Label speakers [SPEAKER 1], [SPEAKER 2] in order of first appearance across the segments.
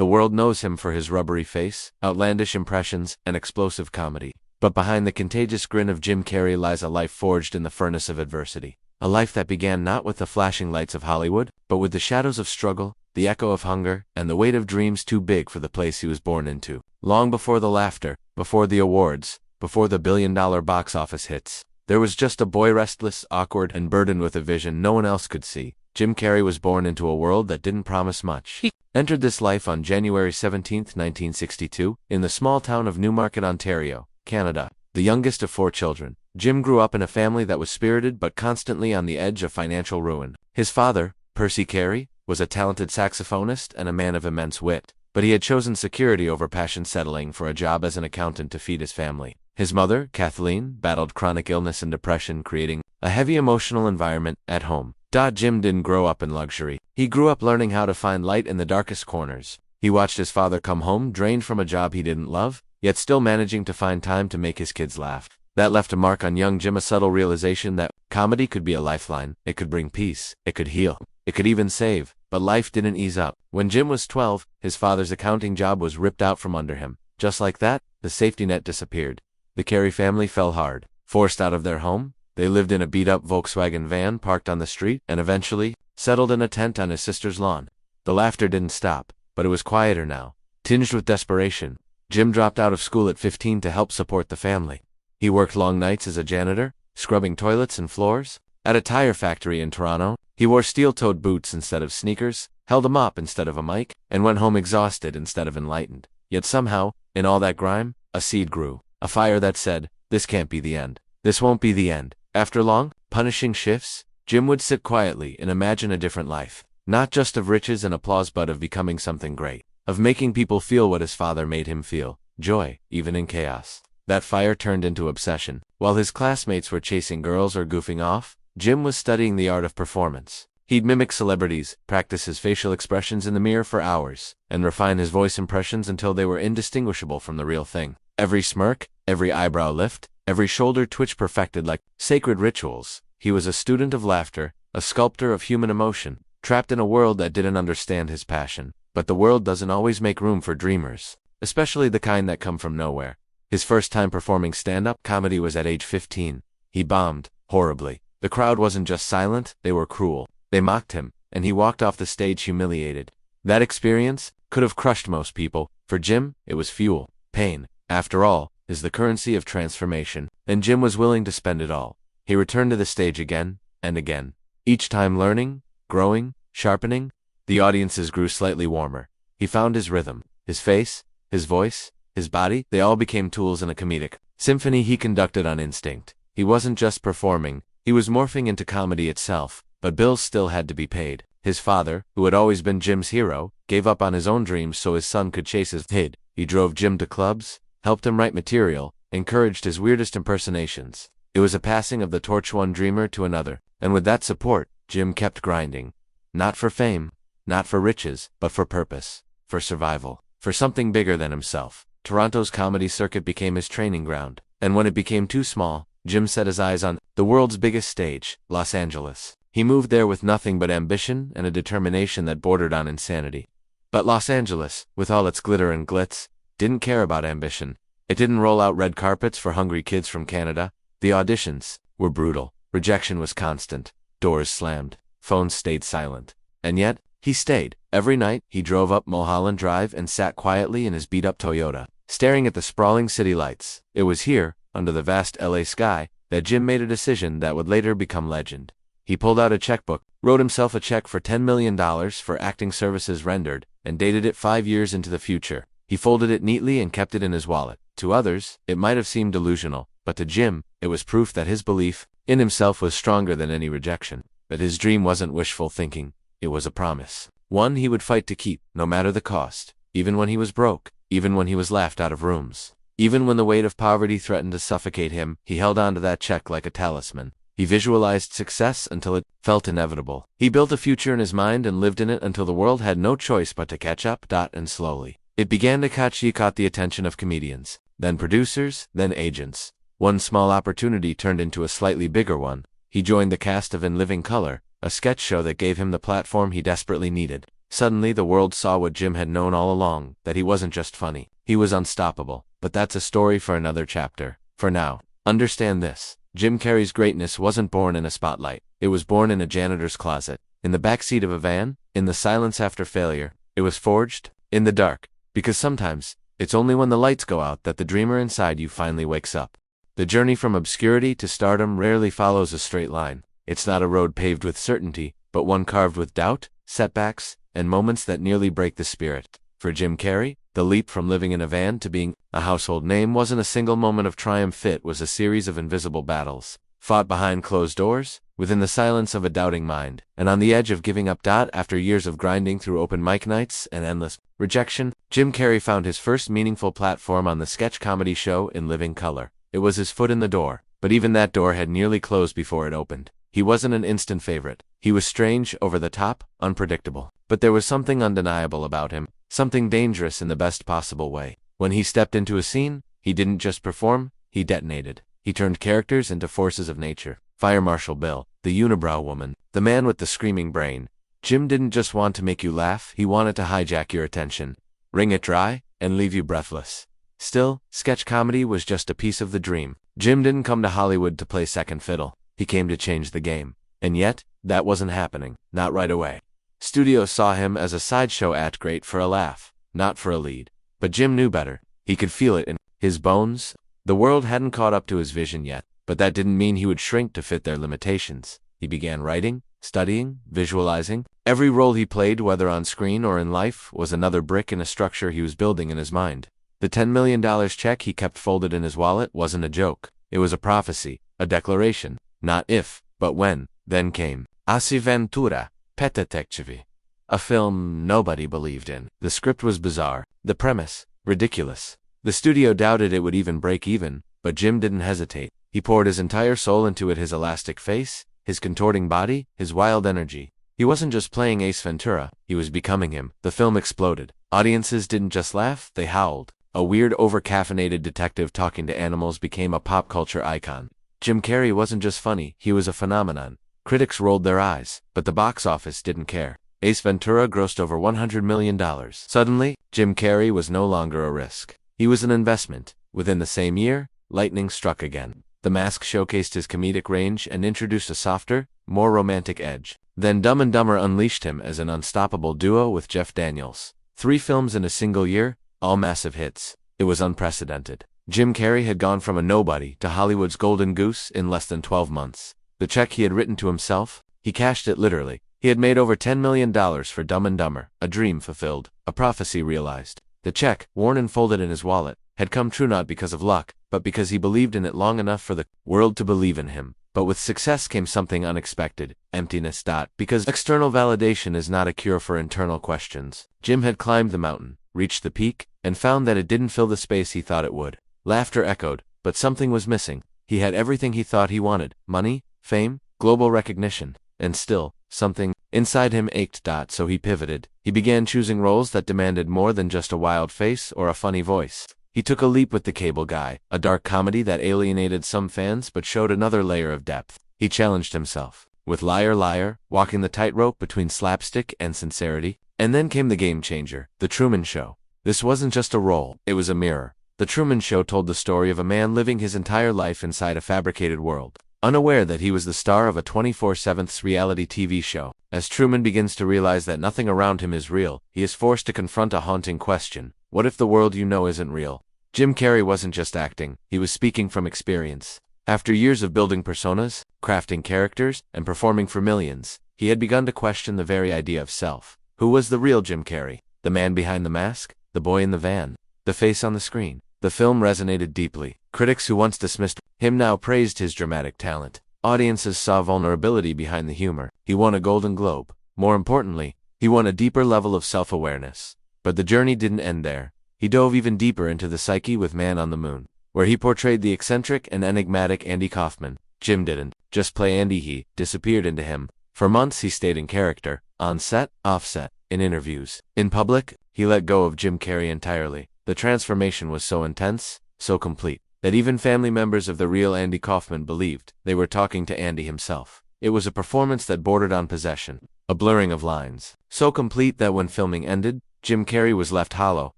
[SPEAKER 1] The world knows him for his rubbery face, outlandish impressions, and explosive comedy. But behind the contagious grin of Jim Carrey lies a life forged in the furnace of adversity. A life that began not with the flashing lights of Hollywood, but with the shadows of struggle, the echo of hunger, and the weight of dreams too big for the place he was born into. Long before the laughter, before the awards, before the billion-dollar box office hits, there was just a boy restless, awkward, and burdened with a vision no one else could see. Jim Carrey was born into a world that didn't promise much. He entered this life on January 17, 1962, in the small town of Newmarket, Ontario, Canada. The youngest of 4 children, Jim grew up in a family that was spirited but constantly on the edge of financial ruin. His father, Percy Carrey, was a talented saxophonist and a man of immense wit, but he had chosen security over passion, settling for a job as an accountant to feed his family. His mother, Kathleen, battled chronic illness and depression, creating a heavy emotional environment at home. Jim didn't grow up in luxury. He grew up learning how to find light in the darkest corners. He watched his father come home drained from a job he didn't love, yet still managing to find time to make his kids laugh. That left a mark on young Jim, a subtle realization that comedy could be a lifeline. It could bring peace. It could heal. It could even save. But life didn't ease up. When Jim was 12, his father's accounting job was ripped out from under him. Just like that, the safety net disappeared. The Carrey family fell hard. Forced out of their home, they lived in a beat-up Volkswagen van parked on the street, and eventually settled in a tent on his sister's lawn. The laughter didn't stop, but it was quieter now, tinged with desperation. Jim dropped out of school at 15 to help support the family. He worked long nights as a janitor, scrubbing toilets and floors. At a tire factory in Toronto, he wore steel-toed boots instead of sneakers, held a mop instead of a mic, and went home exhausted instead of enlightened. Yet somehow, in all that grime, a seed grew, a fire that said, "This can't be the end. This won't be the end." After long, punishing shifts, Jim would sit quietly and imagine a different life. Not just of riches and applause, but of becoming something great. Of making people feel what his father made him feel. Joy, even in chaos. That fire turned into obsession. While his classmates were chasing girls or goofing off, Jim was studying the art of performance. He'd mimic celebrities, practice his facial expressions in the mirror for hours, and refine his voice impressions until they were indistinguishable from the real thing. Every smirk, every eyebrow lift, every shoulder twitch perfected like sacred rituals. He was a student of laughter, a sculptor of human emotion, trapped in a world that didn't understand his passion. But the world doesn't always make room for dreamers, especially the kind that come from nowhere. His first time performing stand-up comedy was at age 15. He bombed, horribly. The crowd wasn't just silent, they were cruel. They mocked him, and he walked off the stage humiliated. That experience could have crushed most people. For Jim, it was fuel. Pain, after all, is the currency of transformation, and Jim was willing to spend it all. He returned to the stage again and again, each time learning, growing, sharpening. The audiences grew slightly warmer. He found his rhythm, his face, his voice, his body. They all became tools in a comedic symphony he conducted on instinct. He wasn't just performing, he was morphing into comedy itself. But bills still had to be paid. His father, who had always been Jim's hero, gave up on his own dreams so his son could chase his hid. He drove Jim to clubs, helped him write material, encouraged his weirdest impersonations. It was a passing of the torch one dreamer to another, and with that support, Jim kept grinding. Not for fame, not for riches, but for purpose, for survival, for something bigger than himself. Toronto's comedy circuit became his training ground, and when it became too small, Jim set his eyes on the world's biggest stage, Los Angeles. He moved there with nothing but ambition and a determination that bordered on insanity. But Los Angeles, with all its glitter and glitz, didn't care about ambition. It didn't roll out red carpets for hungry kids from Canada. The auditions were brutal. Rejection was constant. Doors slammed. Phones stayed silent. And yet, he stayed. Every night, he drove up Mulholland Drive and sat quietly in his beat-up Toyota, staring at the sprawling city lights. It was here, under the vast LA sky, that Jim made a decision that would later become legend. He pulled out a checkbook, wrote himself a check for $10 million for acting services rendered, and dated it 5 years into the future. He folded it neatly and kept it in his wallet. To others, it might have seemed delusional, but to Jim, it was proof that his belief in himself was stronger than any rejection. That his dream wasn't wishful thinking, it was a promise. One he would fight to keep, no matter the cost, even when he was broke, even when he was laughed out of rooms. Even when the weight of poverty threatened to suffocate him, he held on to that check like a talisman. He visualized success until it felt inevitable. He built a future in his mind and lived in it until the world had no choice but to catch up. And slowly, it began to catch the attention of comedians, then producers, then agents. One small opportunity turned into a slightly bigger one. He joined the cast of In Living Color, a sketch show that gave him the platform he desperately needed. Suddenly the world saw what Jim had known all along, that he wasn't just funny. He was unstoppable. But that's a story for another chapter. For now, understand this. Jim Carrey's greatness wasn't born in a spotlight. It was born in a janitor's closet, in the backseat of a van, in the silence after failure. It was forged in the dark. Because sometimes, it's only when the lights go out that the dreamer inside you finally wakes up. The journey from obscurity to stardom rarely follows a straight line. It's not a road paved with certainty, but one carved with doubt, setbacks, and moments that nearly break the spirit. For Jim Carrey, the leap from living in a van to being a household name wasn't a single moment of triumph. It was a series of invisible battles, fought behind closed doors, within the silence of a doubting mind, and on the edge of giving up. After years of grinding through open mic nights and endless rejection, Jim Carrey found his first meaningful platform on the sketch comedy show In Living Color. It was his foot in the door, but even that door had nearly closed before it opened. He wasn't an instant favorite. He was strange, over the top, unpredictable. But there was something undeniable about him, something dangerous in the best possible way. When he stepped into a scene, he didn't just perform, he detonated. He turned characters into forces of nature. Fire Marshal Bill, the unibrow woman, the man with the screaming brain. Jim didn't just want to make you laugh, he wanted to hijack your attention, wring it dry, and leave you breathless. Still, sketch comedy was just a piece of the dream. Jim didn't come to Hollywood to play second fiddle. He came to change the game. And yet, that wasn't happening. Not right away. Studios saw him as a sideshow act, great for a laugh, not for a lead. But Jim knew better. He could feel it in his bones. The world hadn't caught up to his vision yet, but that didn't mean he would shrink to fit their limitations. He began writing, studying, visualizing. Every role he played, whether on screen or in life, was another brick in a structure he was building in his mind. The $10 million check he kept folded in his wallet wasn't a joke. It was a prophecy, a declaration. Not if, but when. Then came Asi Ventura, Peteteccevi, a film nobody believed in. The script was bizarre, the premise ridiculous. The studio doubted it would even break even, but Jim didn't hesitate. He poured his entire soul into it, his elastic face, his contorting body, his wild energy. He wasn't just playing Ace Ventura, he was becoming him. The film exploded. Audiences didn't just laugh, they howled. A weird, over-caffeinated detective talking to animals became a pop culture icon. Jim Carrey wasn't just funny, he was a phenomenon. Critics rolled their eyes, but the box office didn't care. Ace Ventura grossed over $100 million. Suddenly, Jim Carrey was no longer a risk. He was an investment. Within the same year, lightning struck again. The Mask showcased his comedic range and introduced a softer, more romantic edge. Then Dumb and Dumber unleashed him as an unstoppable duo with Jeff Daniels. 3 films in a single year, all massive hits. It was unprecedented. Jim Carrey had gone from a nobody to Hollywood's golden goose in less than 12 months. The check he had written to himself, he cashed it literally. He had made over $10 million for Dumb and Dumber, a dream fulfilled, a prophecy realized. The check, worn and folded in his wallet, had come true not because of luck, but because he believed in it long enough for the world to believe in him. But with success came something unexpected, emptiness. Because external validation is not a cure for internal questions. Jim had climbed the mountain, reached the peak, and found that it didn't fill the space he thought it would. Laughter echoed, but something was missing. He had everything he thought he wanted: money, fame, global recognition, and still, something inside him ached. So he pivoted. He began choosing roles that demanded more than just a wild face or a funny voice. He took a leap with The Cable Guy, a dark comedy that alienated some fans but showed another layer of depth. He challenged himself with Liar Liar, walking the tightrope between slapstick and sincerity. And then came the game changer, The Truman Show. This wasn't just a role, it was a mirror. The Truman Show told the story of a man living his entire life inside a fabricated world, unaware that he was the star of a 24/7 reality TV show. As Truman begins to realize that nothing around him is real, he is forced to confront a haunting question: what if the world you know isn't real? Jim Carrey wasn't just acting, he was speaking from experience. After years of building personas, crafting characters, and performing for millions, he had begun to question the very idea of self. Who was the real Jim Carrey? The man behind the mask? The boy in the van? The face on the screen? The film resonated deeply. Critics who once dismissed him now praised his dramatic talent. Audiences saw vulnerability behind the humor. He won a Golden Globe. More importantly, he won a deeper level of self-awareness. But the journey didn't end there. He dove even deeper into the psyche with Man on the Moon, where he portrayed the eccentric and enigmatic Andy Kaufman. Jim didn't just play Andy, he disappeared into him. For months he stayed in character, on set, off set, in interviews. In public, he let go of Jim Carrey entirely. The transformation was so intense, so complete, that even family members of the real Andy Kaufman believed they were talking to Andy himself. It was a performance that bordered on possession, a blurring of lines. So complete that when filming ended, Jim Carrey was left hollow.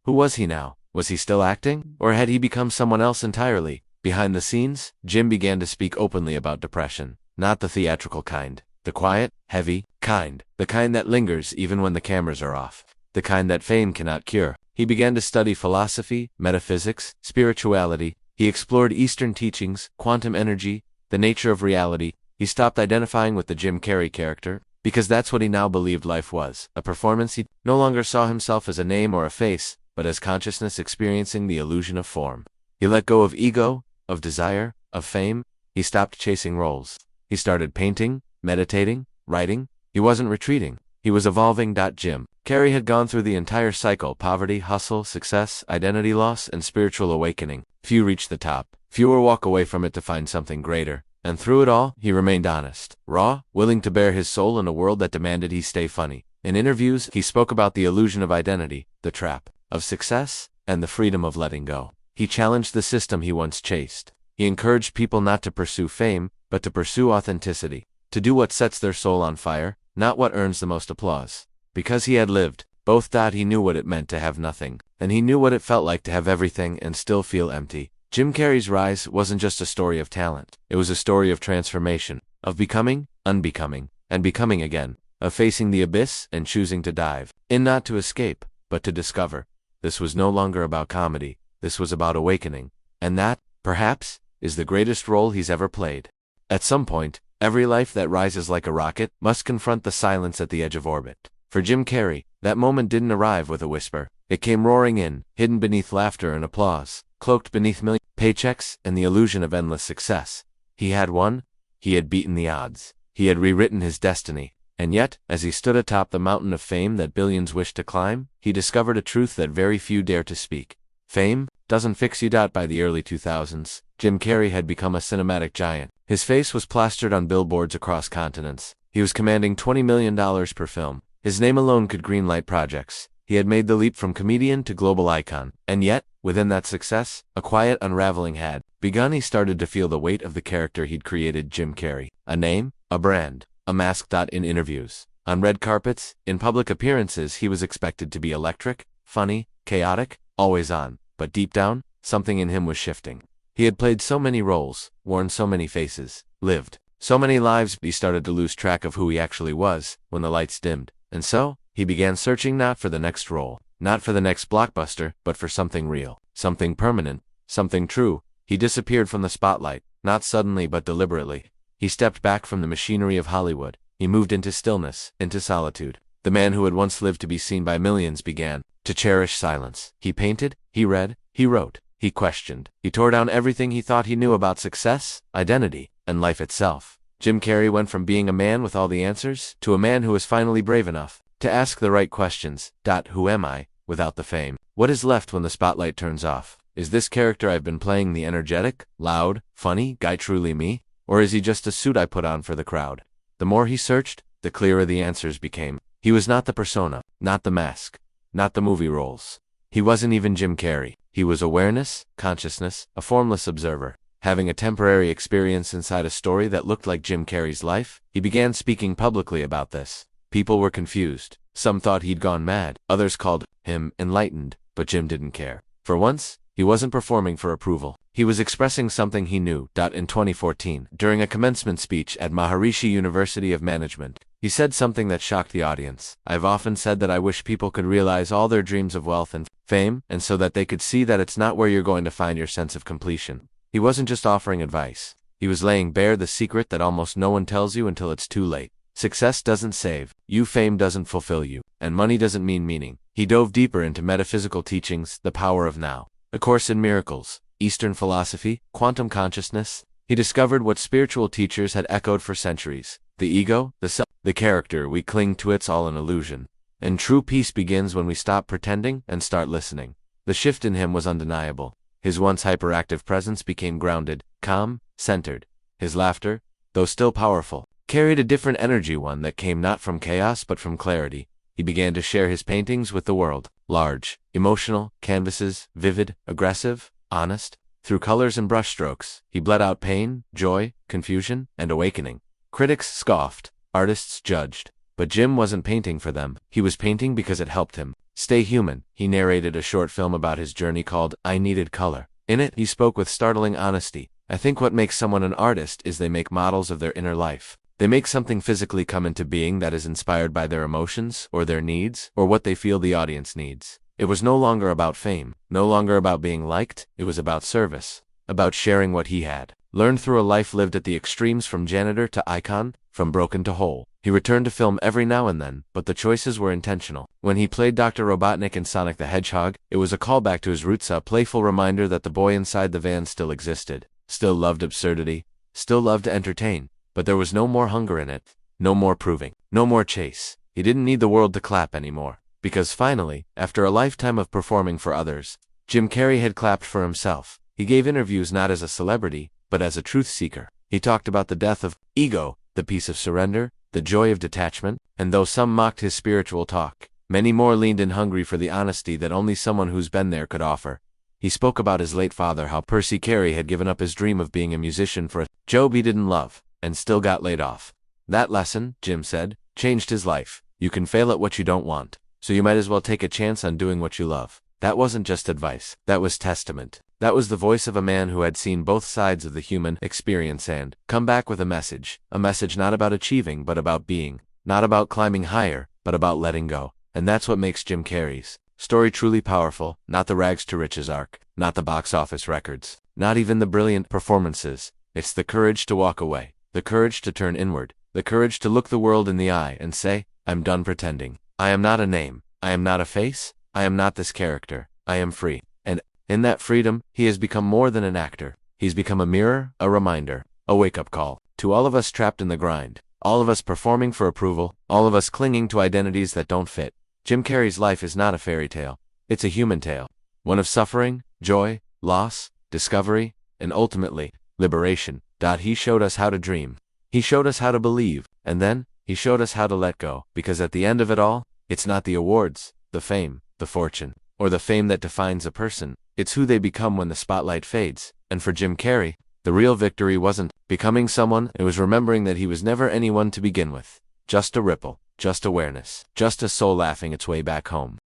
[SPEAKER 1] Who was he now? Was he still acting? Or had he become someone else entirely? Behind the scenes, Jim began to speak openly about depression. Not the theatrical kind. The quiet, heavy kind. The kind that lingers even when the cameras are off. The kind that fame cannot cure. He began to study philosophy, metaphysics, spirituality. He explored Eastern teachings, quantum energy, the nature of reality. He stopped identifying with the Jim Carrey character, because that's what he now believed life was, a performance. He no longer saw himself as a name or a face, but as consciousness experiencing the illusion of form. He let go of ego, of desire, of fame. He stopped chasing roles. He started painting, meditating, writing. He wasn't retreating. He was evolving. Jim Carrey had gone through the entire cycle: poverty, hustle, success, identity loss, and spiritual awakening. Few reach the top. Fewer walk away from it to find something greater. And through it all, he remained honest, raw, willing to bare his soul in a world that demanded he stay funny. In interviews, he spoke about the illusion of identity, the trap of success, and the freedom of letting go. He challenged the system he once chased. He encouraged people not to pursue fame, but to pursue authenticity, to do what sets their soul on fire, not what earns the most applause. Because he had lived both. He knew what it meant to have nothing, and he knew what it felt like to have everything and still feel empty. Jim Carrey's rise wasn't just a story of talent. It was a story of transformation, of becoming, unbecoming, and becoming again, of facing the abyss and choosing to dive in, not to escape, but to discover. This was no longer about comedy. This was about awakening. And that, perhaps, is the greatest role he's ever played. At some point, every life that rises like a rocket must confront the silence at the edge of orbit. For Jim Carrey, that moment didn't arrive with a whisper. It came roaring in, hidden beneath laughter and applause, cloaked beneath million paychecks and the illusion of endless success. He had won. He had beaten the odds. He had rewritten his destiny. And yet, as he stood atop the mountain of fame that billions wished to climb, he discovered a truth that very few dare to speak. Fame doesn't fix you. By the early 2000s, Jim Carrey had become a cinematic giant. His face was plastered on billboards across continents. He was commanding $20 million per film. His name alone could greenlight projects. He had made the leap from comedian to global icon. And yet, within that success, a quiet unraveling had begun. He started to feel the weight of the character he'd created, Jim Carrey. A name, a brand, a mask. In interviews, on red carpets, in public appearances, he was expected to be electric, funny, chaotic, always on. But deep down, something in him was shifting. He had played so many roles, worn so many faces, lived so many lives. He started to lose track of who he actually was when the lights dimmed. And so, he began searching not for the next role, not for the next blockbuster, but for something real, something permanent, something true. He disappeared from the spotlight, not suddenly but deliberately. He stepped back from the machinery of Hollywood. He moved into stillness, into solitude. The man who had once lived to be seen by millions began to cherish silence. He painted, he read, he wrote, he questioned. He tore down everything he thought he knew about success, identity, and life itself. Jim Carrey went from being a man with all the answers to a man who was finally brave enough to ask the right questions. Who am I, without the fame? What is left when the spotlight turns off? Is this character I've been playing the energetic, loud, funny guy truly me? Or is he just a suit I put on for the crowd? The more he searched, the clearer the answers became. He was not the persona, not the mask, not the movie roles. He wasn't even Jim Carrey. He was awareness, consciousness, a formless observer. Having a temporary experience inside a story that looked like Jim Carrey's life, he began speaking publicly about this. People were confused. Some thought he'd gone mad. Others called him enlightened. But Jim didn't care. For once, he wasn't performing for approval. He was expressing something he knew. In 2014, during a commencement speech at Maharishi University of Management, he said something that shocked the audience. I've often said that I wish people could realize all their dreams of wealth and fame, and so that they could see that it's not where you're going to find your sense of completion. He wasn't just offering advice. He was laying bare the secret that almost no one tells you until it's too late. Success doesn't save you, fame doesn't fulfill you, and money doesn't mean meaning. He dove deeper into metaphysical teachings, the power of now, A Course in Miracles, Eastern philosophy, quantum consciousness. He discovered what spiritual teachers had echoed for centuries. The ego, the self, the character we cling to, it's all an illusion. And true peace begins when we stop pretending and start listening. The shift in him was undeniable. His once hyperactive presence became grounded, calm, centered. His laughter, though still powerful, carried a different energy, one that came not from chaos but from clarity. He began to share his paintings with the world. Large, emotional, canvases, vivid, aggressive, honest. Through colors and brushstrokes, he bled out pain, joy, confusion, and awakening. Critics scoffed, artists judged, But Jim wasn't painting for them. He was painting because it helped him stay human. He narrated a short film about his journey called I Needed Color. In it, he spoke with startling honesty. I think what makes someone an artist is they make models of their inner life. They make something physically come into being that is inspired by their emotions, or their needs, or what they feel the audience needs. It was no longer about fame, no longer about being liked, it was about service, about sharing what he had learned through a life lived at the extremes, from janitor to icon, from broken to whole. He returned to film every now and then, but the choices were intentional. When he played Dr. Robotnik in Sonic the Hedgehog, it was a callback to his roots, a playful reminder that the boy inside the van still existed, still loved absurdity, still loved to entertain, but there was no more hunger in it, no more proving, no more chase. He didn't need the world to clap anymore, because finally, after a lifetime of performing for others, Jim Carrey had clapped for himself. He gave interviews not as a celebrity, but as a truth seeker. He talked about the death of ego, the peace of surrender, the joy of detachment, and though some mocked his spiritual talk, many more leaned in hungry for the honesty that only someone who's been there could offer. He spoke about his late father, how Percy Carey had given up his dream of being a musician for a job he didn't love, and still got laid off. That lesson, Jim said, changed his life. You can fail at what you don't want, so you might as well take a chance on doing what you love. That wasn't just advice, that was testament. That was the voice of a man who had seen both sides of the human experience and come back with a message not about achieving but about being, not about climbing higher, but about letting go. And that's what makes Jim Carrey's story truly powerful, not the rags to riches arc, not the box office records, not even the brilliant performances. It's the courage to walk away, the courage to turn inward, the courage to look the world in the eye and say, I'm done pretending. I am not a name, I am not a face, I am not this character, I am free. And in that freedom, he has become more than an actor. He's become a mirror, a reminder, a wake-up call to all of us trapped in the grind, all of us performing for approval, all of us clinging to identities that don't fit. Jim Carrey's life is not a fairy tale. It's a human tale, one of suffering, joy, loss, discovery, and ultimately, liberation. He showed us how to dream. He showed us how to believe, and then, he showed us how to let go, because at the end of it all, it's not the awards, the fame, the fortune, or the fame that defines a person. It's who they become when the spotlight fades. And for Jim Carrey, the real victory wasn't becoming someone, it was remembering that he was never anyone to begin with. Just a ripple, just awareness, just a soul laughing its way back home.